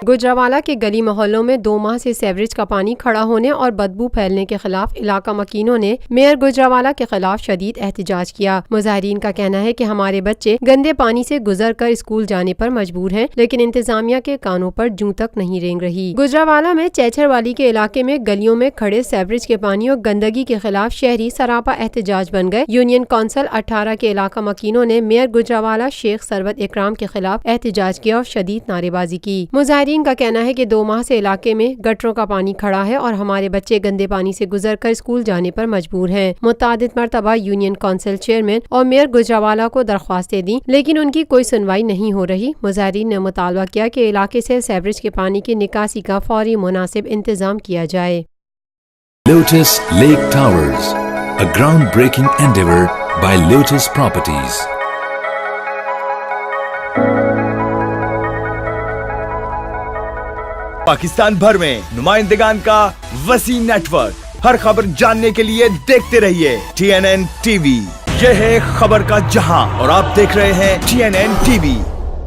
گجرانوالہ کے گلی محلوں میں 2 ماہ سے سیوریج کا پانی کھڑا ہونے اور بدبو پھیلنے کے خلاف علاقہ مکینوں نے میئر گجرانوالہ کے خلاف شدید احتجاج کیا۔ مظاہرین کا کہنا ہے کہ ہمارے بچے گندے پانی سے گزر کر اسکول جانے پر مجبور ہیں، لیکن انتظامیہ کے کانوں پر جوں تک نہیں رینگ رہی۔ گجرانوالہ میں چیچھر والی کے علاقے میں گلیوں میں کھڑے سیوریج کے پانی اور گندگی کے خلاف شہری سراپا احتجاج بن گئے۔ یونین کونسل 18 کے علاقہ مکینوں نے میئر گجرانوالہ شیخ ثروت اکرام کے خلاف احتجاج کیا اور شدید نعرے بازی کی۔ مظاہرین کا کہنا ہے کہ 2 ماہ سے علاقے میں گٹروں کا پانی کھڑا ہے اور ہمارے بچے گندے پانی سے گزر کر اسکول جانے پر مجبور ہیں۔ متعدد مرتبہ یونین کونسل چیئرمین اور میئر گجرانوالہ کو درخواستیں دیں، لیکن ان کی کوئی سنوائی نہیں ہو رہی۔ مظاہرین نے مطالبہ کیا کہ علاقے سے سیوریج کے پانی کی نکاسی کا فوری مناسب انتظام کیا جائے۔ Lotus Lake Towers, a groundbreaking endeavor by Lotus Properties. Pakistan بھر میں نمائندگان کا وسیع نیٹ ورک، ہر خبر جاننے کے لیے دیکھتے رہیے TNN TV۔ یہ ہے خبر کا جہاں اور آپ دیکھ رہے ہیں TNN TV۔